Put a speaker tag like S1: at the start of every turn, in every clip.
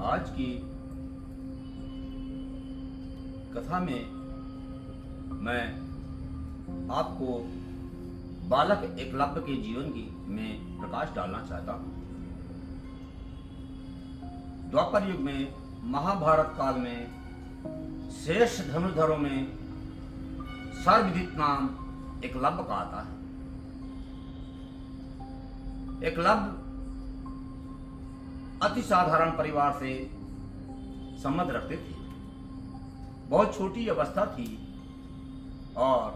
S1: आज की कथा में मैं आपको बालक एकलव्य के जीवन की में प्रकाश डालना चाहता हूँ। द्वापर युग में महाभारत काल में श्रेष्ठ धनुर्धरों में सर्वविदित नाम एकलव्य का आता है। एकलव्य अति साधारण परिवार से संबंध रखते थे। बहुत छोटी अवस्था थी और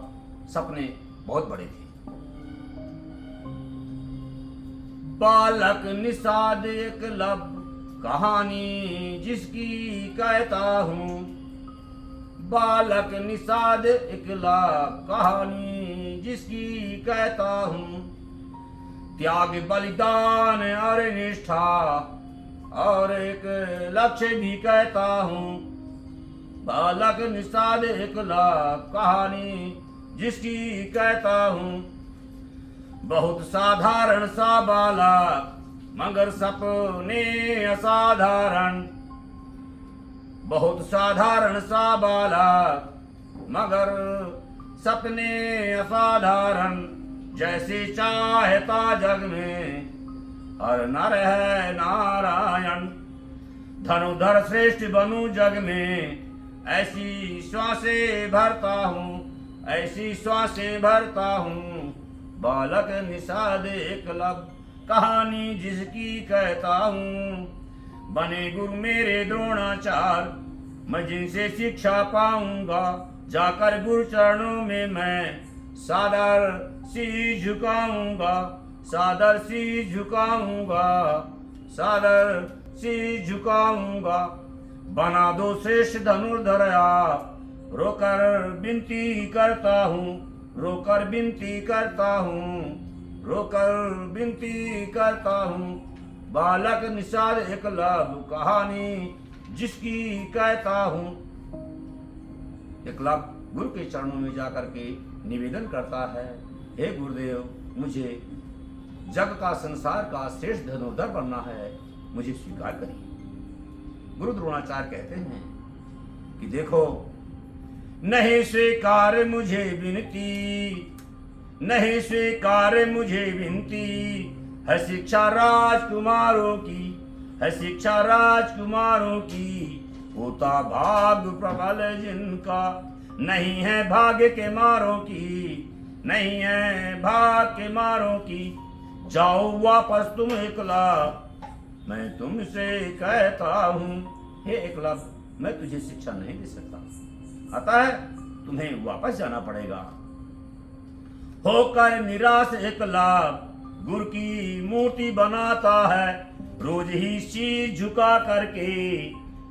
S1: सपने बहुत बड़े थे। बालक निषाद एकलव्य कहानी जिसकी कहता हूँ। बालक निषाद एकलव्य कहानी जिसकी कहता हूँ। त्याग बलिदान और निष्ठा और एक लक्ष्य भी कहता हूँ। बालक निषाद एकलव्य कहानी जिसकी कहता हूँ। बहुत साधारण सा बालक मगर सपने असाधारण। बहुत साधारण सा बालक मगर सपने असाधारण। जैसे चाहता जग में हर नर है नारायण। धनुधर श्रेष्ठ बनूं जग में ऐसी श्वासें भरता हूँ। ऐसी श्वासें भरता हूँ। बालक निषाद एकलव्य कहानी जिसकी कहता हूँ। बने गुरु मेरे द्रोणाचार्य मैं जिनसे शिक्षा पाऊंगा। जाकर गुरु चरणों में मैं सादर सी झुकाऊंगा। सादर सी झुकाऊंगा। सादर सी झुकाऊंगा। बना दो श्रेष्ठ धनुर्धरया रोकर विनती करता हूँ। रोकर विनती करता हूँ। रोकर विनती करता हूँ। बालक निषाद एकलव्य कहानी जिसकी कहता हूँ। एकलव्य गुरु के चरणों में जाकर के निवेदन करता है, हे गुरुदेव, मुझे जग का संसार का श्रेष्ठ धनुर्धर बनना है, मुझे स्वीकार करिए। गुरु द्रोणाचार्य कहते हैं कि देखो, नहीं स्वीकार मुझे विनती। नहीं स्वीकार मुझे विनती। है शिक्षा राजकुमारों की। है शिक्षा राजकुमारों की। होता भाग प्रबल जिनका। नहीं है भाग्य के मारों की। नहीं है भाग के मारों की। जाओ वापस तुम एकलव्य मैं तुमसे कहता हूँ। हे एकलव्य, मैं तुझे शिक्षा नहीं दे सकता, अतः तुम्हें वापस जाना पड़ेगा। होकर निराश एकलव्य गुरु की मूर्ति बनाता है। रोज ही शीश झुका करके।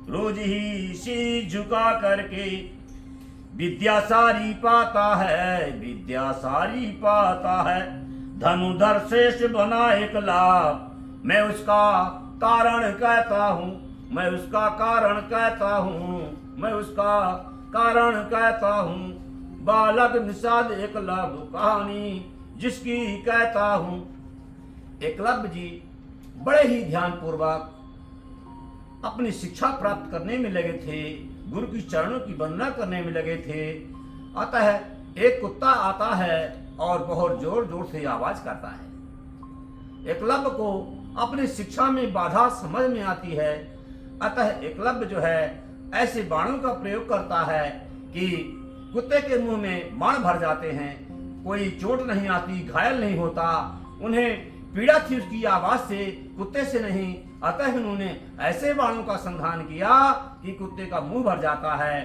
S1: रोज ही शीश झुका करके विद्या सारी पाता है। विद्या सारी पाता है। धनुधर श्रेष्ठ बना एकलव्य मैं उसका कारण कहता हूँ। मैं उसका कारण कहता हूँ। मैं उसका कारण कहता हूँ। बालक निषाद एकलव्य कहानी जिसकी कहता हूँ। एकलव्य जी बड़े ही ध्यान पूर्वक अपनी शिक्षा प्राप्त करने में लगे थे। गुरु की चरणों की वंदना करने में लगे थे। अतः एक कुत्ता आता है और बहुत जोर जोर से आवाज करता है। एकलव्य को अपनी शिक्षा में बाधा समझ में आती है। अतः एकलव्य जो है ऐसे बाणों का प्रयोग करता है कि कुत्ते के मुंह में बाण भर जाते हैं। कोई चोट नहीं आती, घायल नहीं होता। उन्हें पीड़ा थी उसकी आवाज से, कुत्ते से नहीं। अतः उन्होंने ऐसे बाणों का संधान किया कि कुत्ते का मुंह भर जाता है।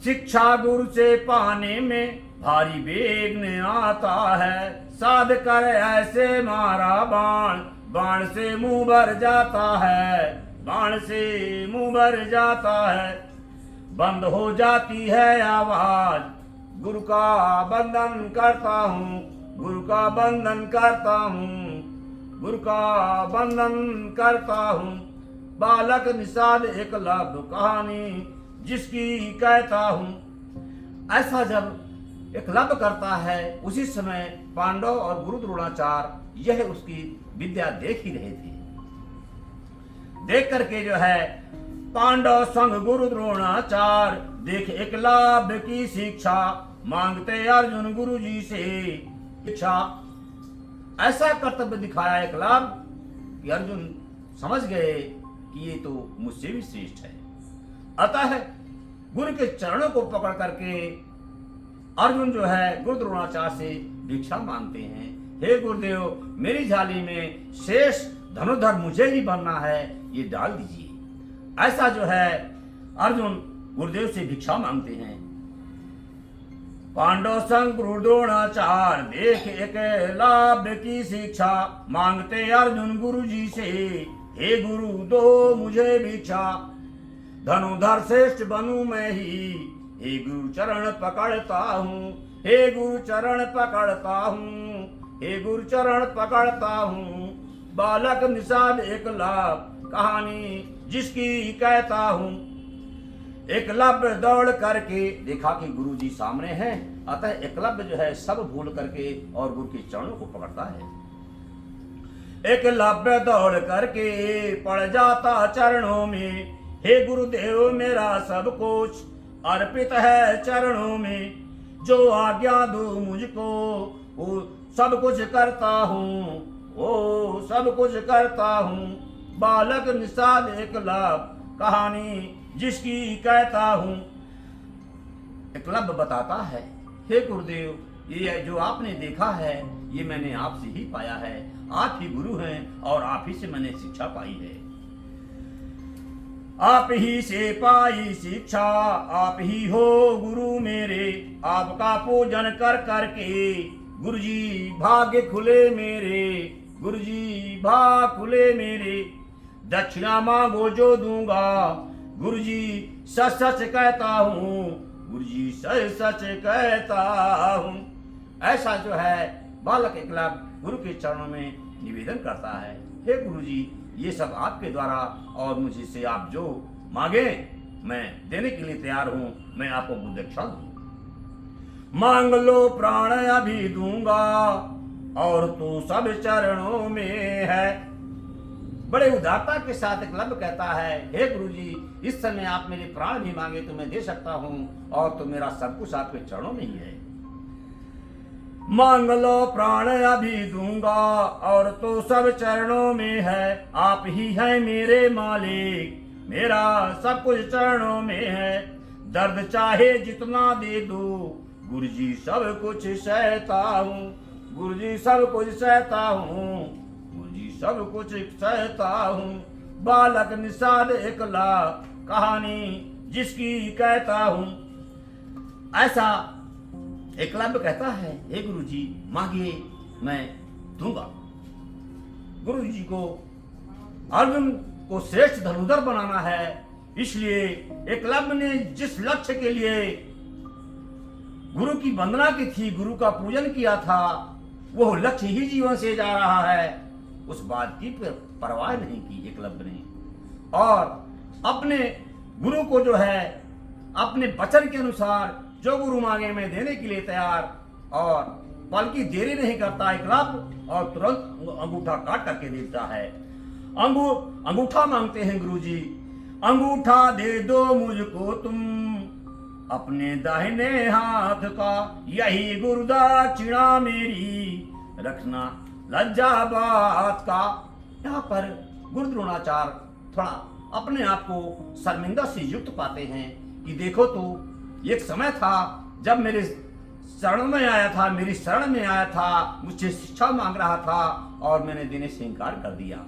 S1: शिक्षा गुरु से पाने में भारी वेग आता है। साध कर ऐसे मारा बाण, बाण से मुंह भर जाता है। बाण से मुंह भर जाता है। बंद हो जाती है आवाज। गुरु का बंधन करता हूँ। गुरु का बंधन करता हूँ। गुरु का बंधन करता हूँ। बालक निषाद एकलव्य कहानी जिसकी कहता हूँ। ऐसा जब एकलव्य करता है उसी समय पांडव और गुरु द्रोणाचार्य यह उसकी विद्या देख ही रहे थे। देख करके जो है पांडव संग गुरु द्रोणाचार्य, देख एकलव्य की शिक्षा, मांगते अर्जुन गुरु जी से शिक्षा। ऐसा कर्तव्य दिखाया एकलव्य कि अर्जुन समझ गए कि ये तो मुझसे भी श्रेष्ठ है। अतः गुरु के चरणों को पकड़ करके अर्जुन जो है गुरु द्रोणाचार्य से भिक्षा मांगते हैं। हे गुरुदेव, मेरी झाली में शेष धनुर्धर मुझे ही बनना है, ये डाल दीजिए। ऐसा जो है अर्जुन गुरुदेव से भिक्षा मांगते हैं। पांडव संग गुरु द्रोणाचार्य, देख एकलव्य की शिक्षा, मांगते अर्जुन गुरु जी से, हे गुरु दो मुझे भिक्षा, धनुधर श्रेष्ठ बनूं मैं ही, हे गुरु चरण पकड़ता हूँ, हे गुरु चरण पकड़ता हूँ, हे गुरु चरण पकड़ता हूँ। बालक निषाद एकलव्य कहानी जिसकी कहता हूँ। एकलव्य दौड़ करके देखा कि गुरु जी सामने हैं, अतः एकलव्य जो है सब भूल करके और गुरु के चरणों को पकड़ता है। एकलव्य दौड़ करके पड़ जाता चरणों में, हे गुरुदेव मेरा सब कुछ अर्पित है चरणों में, जो आज्ञा दो मुझको वो सब कुछ करता हूँ, ओ सब कुछ करता हूँ। बालक निषाद एकलव्य कहानी जिसकी कहता हूँ। एकलव्य बताता है, हे गुरुदेव, ये जो आपने देखा है ये मैंने आपसे ही पाया है, आप ही गुरु हैं और आप ही से मैंने शिक्षा पाई है। आप ही से पाई शिक्षा, आप ही हो गुरु मेरे, आपका पूजन कर करके गुरुजी भाग्य खुले मेरे, गुरुजी भाग खुले मेरे। दक्षिणा मांगो जो दूंगा, गुरुजी सच सच कहता हूँ, गुरुजी सच सच कहता हूँ। ऐसा जो है बालक एकलव्य गुरु के चरणों में निवेदन करता है, हे गुरुजी, ये सब आपके द्वारा और मुझे से आप जो मांगे मैं देने के लिए तैयार हूं, मैं आपको बुद्ध दीक्षा दूं। मांग लो प्राण अभी दूंगा, और तू सब चरणों में है। बड़े उदारता के साथ एकलव्य कहता है, हे गुरुजी, इस समय आप मेरे प्राण भी मांगे तो मैं दे सकता हूं, और तो मेरा सब कुछ आपके चरणों में ही है। मांग लो प्राण अभी दूंगा, और तो सब चरणों में है। आप ही हैं मेरे मालिक, मेरा सब कुछ चरणों में है। दर्द चाहे जितना दे दो, गुरुजी सब कुछ सहता हूँ, गुरुजी सब कुछ सहता हूँ, गुरुजी सब कुछ सहता हूँ। बालक निषाद एकलव्य कहानी जिसकी कहता हूँ। ऐसा एकलव्य कहता है, हे गुरुजी, मांगिए मैं दूंगा। गुरुजी को अर्जुन को श्रेष्ठ धनुर्धर बनाना है, इसलिए एकलव्य ने जिस लक्ष्य के लिए गुरु की वंदना की थी, गुरु का पूजन किया था, वो लक्ष्य ही जीवन से जा रहा है। उस बात की परवाह नहीं की एकलव्य ने, और अपने गुरु को जो है अपने वचन के अनुसार जो गुरु मांगे मैं देने के लिए तैयार, और पल की देरी नहीं करता एकलव्य, और तुरंत अंगूठा काट करके देता है। अंगूठा मांगते हैं गुरुजी, अंगूठा दे दो मुझको तुम अपने दाहिने हाथ का, यही गुरु दक्षिणा मेरी, रखना लज्जा बात का। यहाँ पर गुरु द्रोणाचार्य थोड़ा अपने आप को शर्मिंदा से युक्त पाते हैं कि देखो तो एक समय था जब मेरे शरण में आया था, मेरी शरण में आया था, मुझसे शिक्षा मांग रहा था, और मैंने देने से इनकार कर दिया।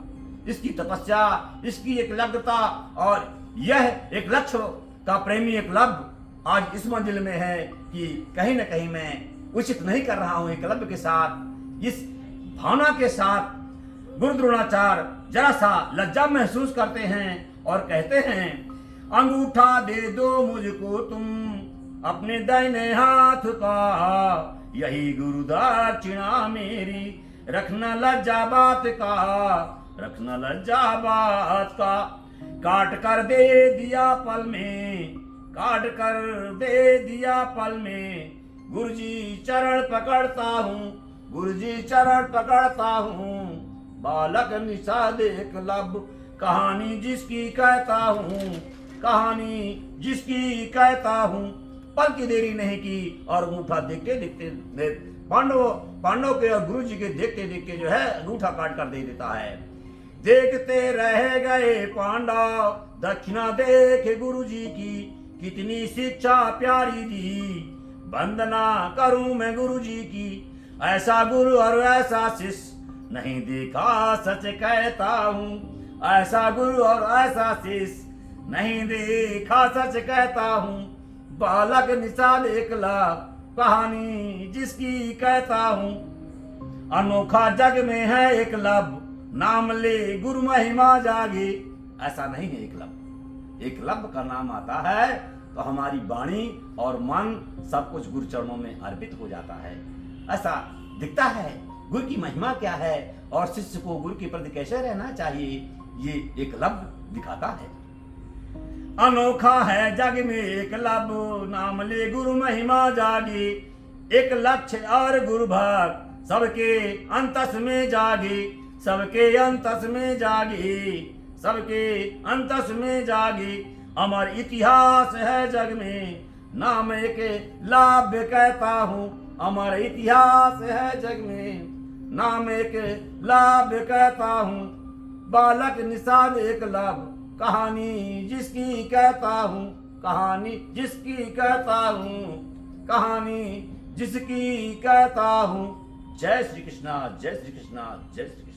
S1: इसकी तपस्या, इसकी एकलव्यता, और यह एक लक्ष्य का प्रेमी एकलव्य आज इस मंजिल में है कि कहीं न कहीं मैं उचित नहीं कर रहा हूं एकलव्य के साथ। इस भावना के साथ गुरु द्रोणाचार्य जरा सा लज्जा महसूस करते हैं और कहते हैं, अंगूठा दे दो मुझको तुम अपने दाहिने हाथ का, यही गुरु दक्षिणा मेरी, रखना लज्जा बात का, रखना लज्जा बात का। काट कर दे दिया पल में, काट कर दे दिया पल में, गुरुजी चरण पकड़ता हूँ, गुरुजी चरण पकड़ता हूँ। बालक निषाद एकलव्य कहानी जिसकी कहता हूँ, कहानी जिसकी कहता हूँ। पल की देरी नहीं की और अंगूठा देखते देखते पांडव के और गुरु जी के देखते देखते जो है अंगूठा काट कर दे देता है। देखते रह गए पांडव, दक्षिणा देखे गुरु जी की, कितनी शिक्षा प्यारी दी, वंदना करूं मैं गुरु जी की। ऐसा गुरु और ऐसा शिष्य नहीं देखा सच कहता हूँ, ऐसा गुरु और ऐसा शिष्य नहीं देखा सच कहता हूँ। बालक निषाद एकलव्य, कहानी जिसकी कहता हूँ। अनोखा जग में है एकलव्य, नाम ले गुरु महिमा जागे। ऐसा नहीं है एकलव्य, एकलव्य का नाम आता है तो हमारी वाणी और मन सब कुछ गुरु चरणों में अर्पित हो जाता है। ऐसा दिखता है गुरु की महिमा क्या है और शिष्य को गुरु के प्रति कैसे रहना चाहिए, ये एकलव्य दिखाता है। अनोखा है जग में एकलव्य, नाम ले गुरु महिमा जागे। एक लक्ष्य और गुरु भाग, सबके अंतस में जागे, सबके अंतस में जागे, सबके अंतस में जागे। अमर इतिहास है जग में, नाम एक लाभ कहता हूँ। अमर इतिहास है जग में, नाम एक लाभ कहता हूँ। बालक निषाद एकलव्य, कहानी जिसकी कहता हूँ, कहानी जिसकी कहता हूँ, कहानी जिसकी कहता हूँ। जय श्री कृष्णा, जय श्री कृष्णा, जय श्री कृष्णा।